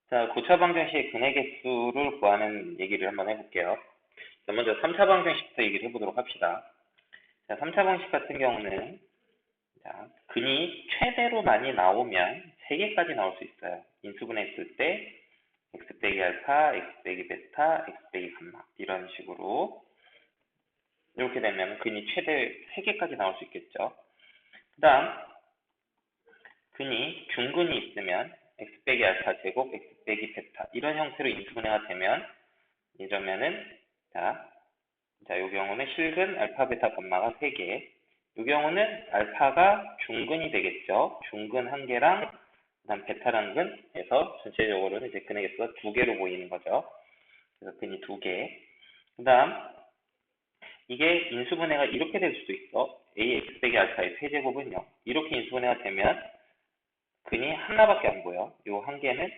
자, 고차 방정식의 근해 개수를 구하는 얘기를 한번 해볼게요. 자, 먼저 3차 방정식부터 얘기를 해보도록 합시다. 자, 3차 방식 같은 경우는 자, 근이 최대로 많이 나오면 3개까지 나올 수 있어요. 인수분해했을 때 x 빼기 알파, x 빼기 베타, x 빼기 감마 이런 식으로 이렇게 되면 근이 최대 3개까지 나올 수 있겠죠. 그 다음 근이 중근이 있으면 x 빼기 알파 제곱, x 빼기 베타 이런 형태로 인수분해가 되면 이러면은 이 경우는 실근 알파 베타 감마가 3개, 이 경우는 알파가 중근이 되겠죠. 중근 1개랑 그다음 베타란 근에서 전체적으로는 이제 근의 개수가 2개로 보이는 거죠. 그래서 근이 2개. 그다음 이게 인수분해가 이렇게 될 수도 있어. ax 빼기 알파의 세제곱은요. 이렇게 인수분해가 되면 근이 하나밖에 안 보여. 이 1개는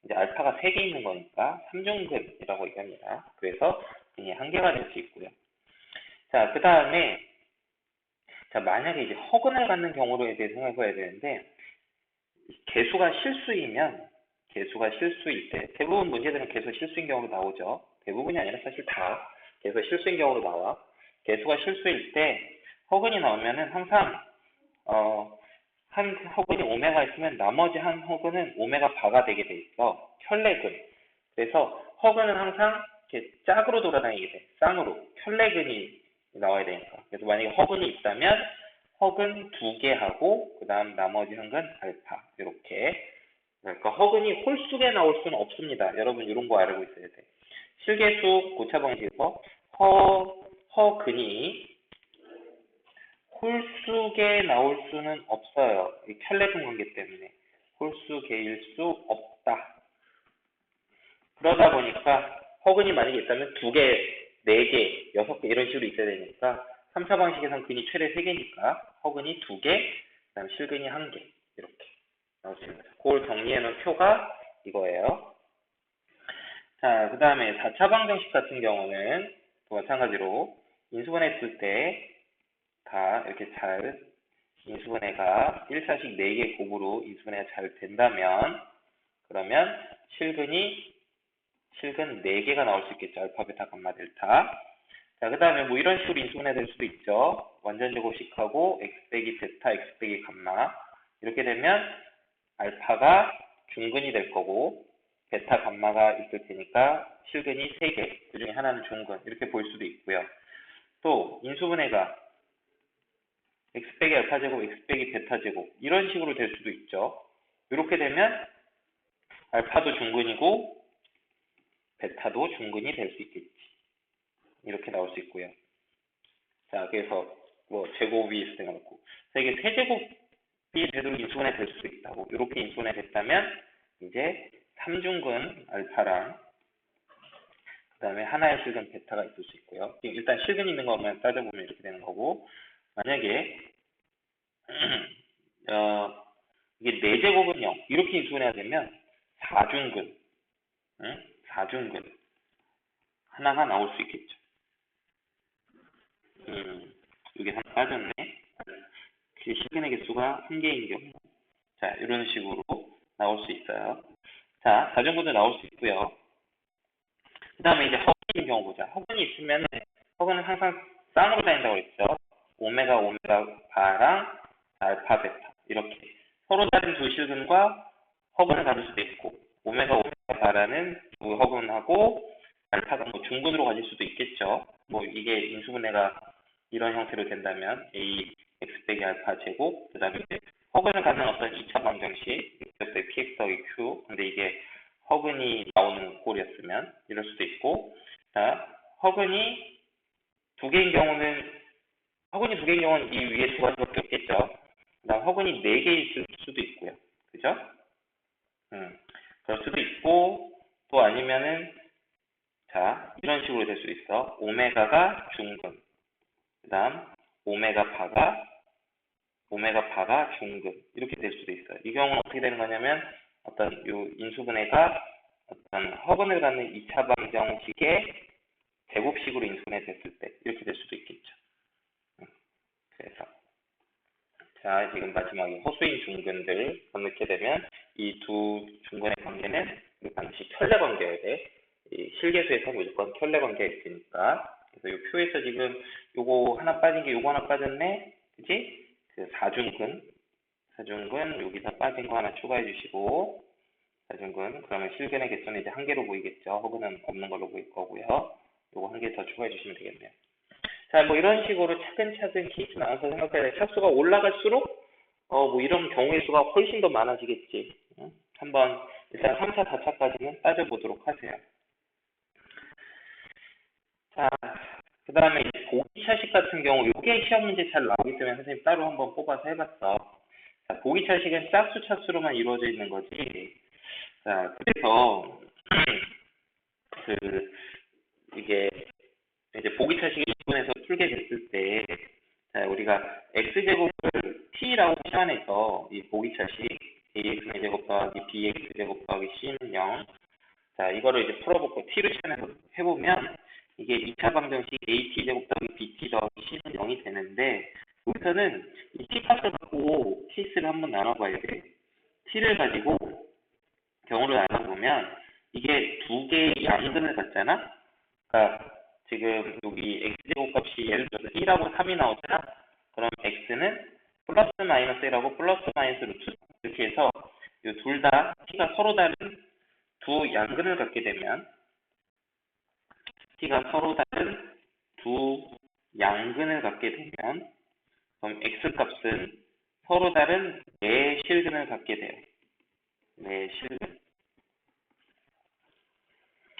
이제 알파가 3개 있는 거니까 3중근이라고 얘기합니다. 그래서 근이 1개가 될 수 있고요. 자, 그 다음에 자, 만약에 이제 허근을 갖는 경우에 대해 생각해 봐야 되는데 개수가 실수일 때 대부분 문제들은 개수가 실수인 경우로 나오죠. 대부분이 아니라 사실 다 개수가 실수인 경우로 나와. 개수가 실수일 때 허근이 나오면은 항상 한 허근이 오메가 있으면 나머지 한 허근은 오메가 바가 되게 돼 있어. 혈내근. 그래서 허근은 항상 이렇게 짝으로 돌아다니게 돼. 쌍으로. 혈내근이 나와야 되니까. 그래서 만약에 허근이 있다면 허근 2개 하고 그 다음 나머지 한 근 알파. 이렇게. 그러니까 허근이 홀수게 나올 수는 없습니다. 여러분 이런 거 알고 있어야 돼. 실계수 고차 방식에서 허근이 홀수게 나올 수는 없어요. 이 켤레분 관계 때문에 홀수계일 수 없다. 그러다 보니까 허근이 만약에 있다면 2개, 4개, 6개 이런 식으로 있어야 되니까 3차 방식에서는 근이 최대 3개니까 허근이 2개, 그 다음 실근이 1개 이렇게 나올 수 있습니다. 그걸 정리해 놓은 표가 이거예요. 자, 그 다음에 4차 방정식 같은 경우는 또 마찬가지로 인수분해했을 때 다 이렇게 잘 인수분해가 1차식 4개 곱으로 인수분해가 잘 된다면 그러면 실근 4개가 나올 수 있겠죠. 알파, 베타, 감마, 델타. 자, 그 다음에 뭐 이런 식으로 인수분해 될 수도 있죠. 완전 제곱식하고 x 빼기 베타, x 빼기 감마 이렇게 되면 알파가 중근이 될 거고 베타, 감마가 있을 테니까 실근이 3개, 그 중에 하나는 중근 이렇게 볼 수도 있고요. 또 인수분해가 x 빼기 알파 제곱, x 빼기 베타 제곱 이런 식으로 될 수도 있죠. 이렇게 되면 알파도 중근이고 베타도 중근이 될 수 있겠지. 이렇게 나올 수 있고요. 자, 그래서 뭐 제곱이 있을 때가 있고 이게 세제곱이 되도록 인수분해 될 수도 있다고. 이렇게 인수분해 됐다면 이제 3중근 알파랑 그 다음에 하나의 실근 베타가 있을 수 있고요. 일단 실근 있는 것만 따져보면 이렇게 되는 거고 만약에 이게 4제곱은요. 이렇게 인수분해가 되면 4중근, 응? 4중근 하나가 나올 수 있겠죠. 이게 하나 빠졌네. 실근의 개수가 1개인 경우. 자, 이런 식으로 나올 수 있어요. 자, 4중근도 나올 수 있고요. 그 다음에 이제 허근인 경우 보자. 허근이 있으면 허근은 항상 쌍으로 다닌다고 그랬죠. 오메가 바랑 알파 베타 이렇게 서로 다른 두 실근과 허근을 가질 수도 있고 오메가 바라는 두 허근하고 알파가 뭐 중근으로 가질 수도 있겠죠. 뭐 이게 인수분해가 이런 형태로 된다면 a x 빼기 알파 제곱 그 다음에 허근을 갖는 어떤 2차 방정식 px 더하기 q 근데 이게 허근이 나오는 꼴이었으면 이럴 수도 있고 자 허근이 2개인 경우는 이 위에 2가지밖에 없겠죠. 그다음 허근이 4개 있을 수도 있고요. 그죠? 그럴 수도 있고 또 아니면은 자 이런 식으로 될 수 있어. 오메가가 중근 그다음 오메가 파가 중근 이렇게 될 수도 있어요. 이 경우는 어떻게 되는 거냐면 어떤 요 인수분해가 어떤 허근을 갖는 2차 방정식의 제곱식으로 인수분해 됐을 때 이렇게 될 수도 있겠죠. 그래서 자 지금 마지막에 허수인 중근들 건너게 되면 이 두 중근의 관계는 이 방식 켤레 관계여야 돼. 이 실계수에서 무조건 켤레 관계가 있으니까. 그래서 이 표에서 지금 요거 하나 빠진 게 요거 하나 빠졌네. 그지? 그 사중근 여기서 빠진 거 하나 추가해 주시고 사중근 그러면 실근의 개수는 이제 한 개로 보이겠죠. 혹은 없는 걸로 보일 거고요. 요거 한 개 더 추가해 주시면 되겠네요. 자, 뭐 이런 식으로 차근차근 케이스 나눠서 생각해야 돼. 차수가 올라갈수록 뭐 이런 경우의 수가 훨씬 더 많아지겠지. 응? 한번 일단 3차, 4차까지는 따져보도록 하세요. 자, 그 다음에 보기차식 같은 경우 이게 시험 문제 잘 나오기 때문에 선생님 따로 한번 뽑아서 해봤어. 자, 보기차식은 짝수 차수로만 이루어져 있는 거지. 자, 그래서 이게 이제 보기차식이 이분에서 풀게 됐을 때 자, 우리가 x제곱을 t라고 치환해서 이 보기차식 ax의 제곱 더하기 bx 제곱 더하기 c는 0. 자, 이거를 이제 풀어보고 t를 치환해서 해보면 이게 2차 방정식 at 제곱 더하기 bt 더하기 c는 0이 되는데 여기서는 이 t 값을 갖고 케이스를 한번 나눠봐야 돼. t를 가지고 경우를 나눠보면 이게 두 개의 양근을 갖잖아. 그러니까 지금 여기 x제곱 값이 예를 들어서 1하고 3이 나오잖아. 그럼 x는 플러스 마이너스 1하고 플러스 마이너스 루트 이렇게 해서 이 둘 다 t가 서로 다른 두 양근을 갖게 되면 t가 서로 다른 두 양근을 갖게 되면 그럼 x값은 서로 다른 네 실근을 갖게 돼요. 네 실근.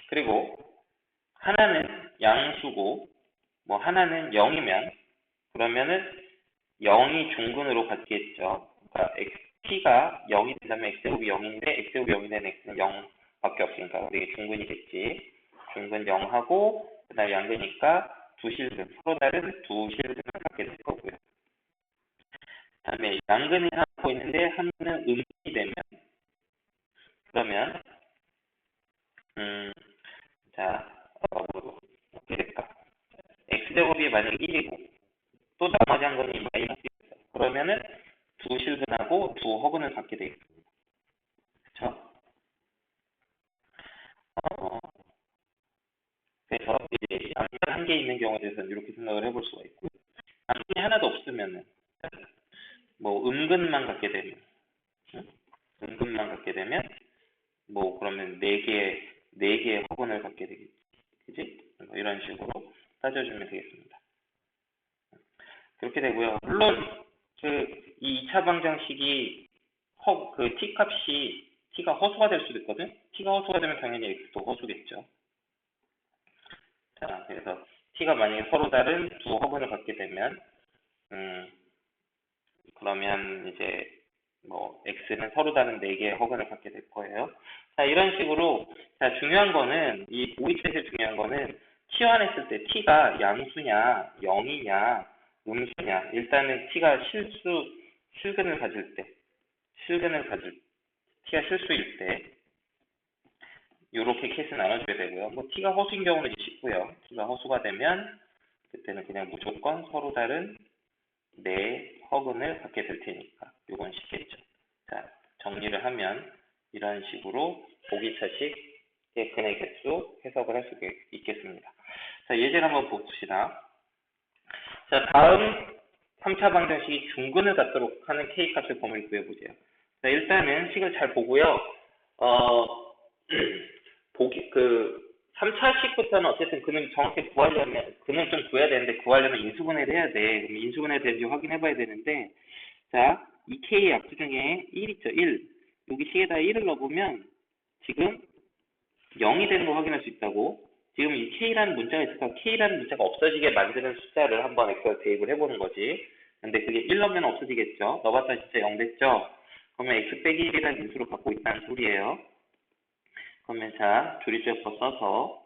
그리고 하나는 양수고 뭐 하나는 0이면 그러면은 0이 중근으로 갖겠죠. 그러니까 t가 0이 된다면 x제곱이 0인데 x제곱이 0이 되는 x는 0밖에 없으니까 이게 중근이겠지. 중근 0하고 그다음 양근이니까 두 실근 서로 다른 두 실근을 갖게 될 거고요. 그다음에 양근이 갖고 있는데 한 번은 음이 되면 그러면 자 어떻게 될까? x제곱이 만약에 1이고 또 나머지 한 건이 마이너스 1이다. 그러면은 두 실근하고 두 허근을 갖게 되겠습니다. 그렇죠? 그래서 이제 양근 한 개 있는 경우에 대해서는 이렇게 생각을 해볼 수가 있고 양근이 하나도 없으면은 뭐 음근만 갖게 되면 음근만 갖게 되면 뭐 그러면 네 개의 허근을 갖게 되겠지. 그지? 뭐 이런 식으로 따져주면 되겠습니다. 그렇게 되고요. 물론 이 2차 방정식이 t 값이 t가 허수가 될 수도 있거든. t가 허수가 되면 당연히 x도 허수겠죠. 자, 그래서 t가 만약에 서로 다른 두 허근을 갖게 되면 그러면 이제 뭐 x는 서로 다른 네 개의 허근을 갖게 될 거예요. 자, 이런 식으로 자, 중요한 거는 이 보기차식에서 중요한 거는 치환했을 때 t가 양수냐, 0이냐, 음수냐. 일단은 t가 실근을 가질 때, t가 실수일 때 이렇게 케이스 나눠줘야 되고요. 뭐 t가 허수인 경우는 이제 쉽고요. t가 허수가 되면 그때는 그냥 무조건 서로 다른 네 허근을 갖게 될 테니까 이건 쉽겠죠. 자, 정리를 하면 이런 식으로 보기차식의 근의 개수 해석을 할 수 있겠습니다. 자, 예제를 한번 봅시다. 자, 다음 3차 방정식이 중근을 갖도록 하는 K값의 범위를 구해보세요. 자, 일단은 식을 잘 보고요. 그 3차식부터는 어쨌든 근을 정확히 구하려면 근을 좀 구해야 되는데 구하려면 인수분해를 해야 돼. 그럼 인수분해 되는지 확인해 봐야 되는데 자, 이 K의 약수 중에 1 있죠. 1. 여기 식에다 1을 넣어보면 지금 0이 되는 거 확인할 수 있다고. 지금 이 K라는 문자가 있을까? K라는 문자가 없어지게 만드는 숫자를 한번 엑셀 대입을 해보는 거지. 근데 그게 1 넣으면 없어지겠죠. 넣어봤자 진짜 0 됐죠. 그러면 x 빼기 1이라는 인수를 갖고 있다는 소리예요. 그러면 자, 조리제법 써서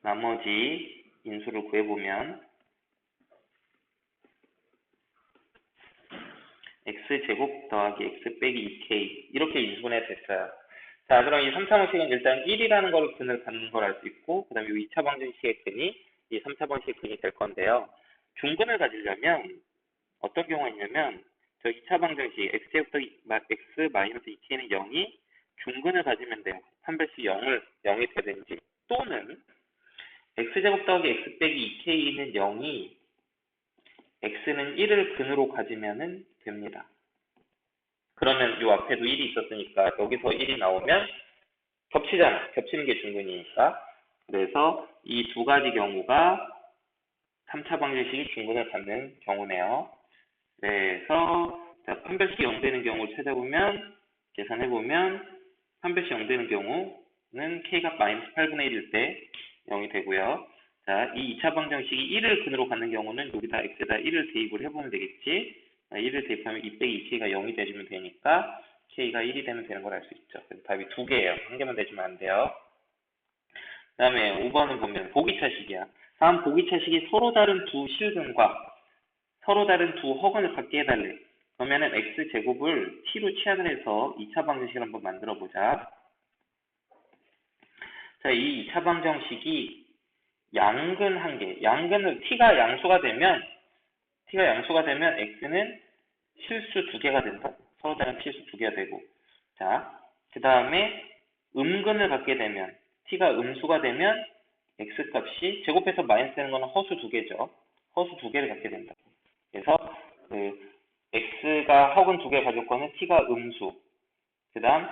나머지 인수를 구해보면 x제곱 더하기 x 빼기 2k 이렇게 인수분해 됐어요. 자, 그럼 이 3차 방식은 일단 1이라는 걸 근을 갖는 걸 알 수 있고 그 다음에 이 2차 방정식의 근이 이 3차 방식의 근이 될 건데요. 중근을 가지려면 어떤 경우가 있냐면 저 2차 방정식 x제곱 더하기 x 마이너스 2k는 0이 중근을 가지면 돼요. 판별식 0이 되든지, 또는 x제곱 더하기 x 빼기 2k는 0이 x는 1을 근으로 가지면 됩니다. 그러면 요 앞에도 1이 있었으니까 여기서 1이 나오면 겹치잖아. 겹치는 게 중근이니까. 그래서 이 두 가지 경우가 3차 방정식이 중근을 갖는 경우네요. 그래서 자, 판별식이 0 되는 경우를 찾아보면 계산해보면 판별식 0 되는 경우는 k가 마이너스 8분의 1일 때 0이 되고요. 자, 이 2차 방정식이 1을 근으로 갖는 경우는 여기다 x에다 1을 대입을 해보면 되겠지. 1을 대입하면 2 빼기 2k가 0이 되시면 되니까 k가 1이 되면 되는 걸 알 수 있죠. 그래서 답이 두 개예요. 한 개만 되시면 안 돼요. 그 다음에 5번은 보면 보기차식이야. 다음 보기차식이 서로 다른 두 실근과 서로 다른 두 허근을 갖게 해달래. 그러면은 x제곱을 t로 치환을 해서 2차 방정식을 한번 만들어 보자. 자, 이 2차 방정식이 양근 한 개, 양근을 t가 양수가 되면 x는 실수 두 개가 된다. 서로 다른 실수 두 개가 되고. 자, 그 다음에 음근을 갖게 되면 t가 음수가 되면 x 값이 제곱해서 마이너스 되는 거는 허수 두 개죠. 허수 두 개를 갖게 된다. 그래서 x가 허근 두 개 가질 거는 t가 음수, 그 다음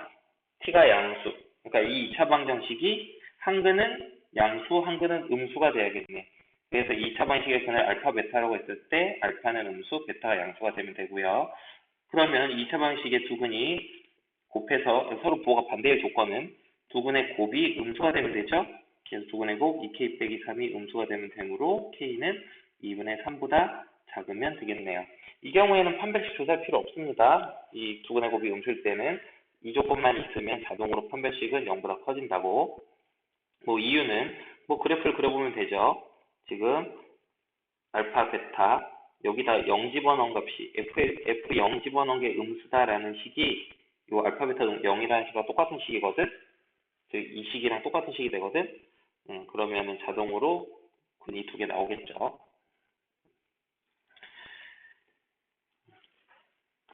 t가 양수. 그러니까 이 2차 방정식이 한근은 양수, 한근은 음수가 돼야겠네. 그래서 2차 방정식의 근을 알파, 베타라고 했을 때 알파는 음수, 베타가 양수가 되면 되고요. 그러면 2차 방정식의 두 근이 곱해서 서로 부호가 반대의 조건은 두 근의 곱이 음수가 되면 되죠. 그래서 두 근의 곱 2k 빼기 3이 음수가 되면 되므로 k는 2분의 3보다 작으면 되겠네요. 이 경우에는 판별식 조사할 필요 없습니다. 이 두 근의 곱이 음수일 때는 이 조건만 있으면 자동으로 판별식은 0보다 커진다고. 이유는 그래프를 그려보면 되죠. 지금 알파, 베타 여기다 0 집어넣은 값이 f 0 집어넣은 게 음수다라는 식이 이 알파, 베타 0이라는 식과 똑같은 식이거든. 즉 이 식이랑 똑같은 식이 되거든. 그러면은 자동으로 근이 두 개 나오겠죠.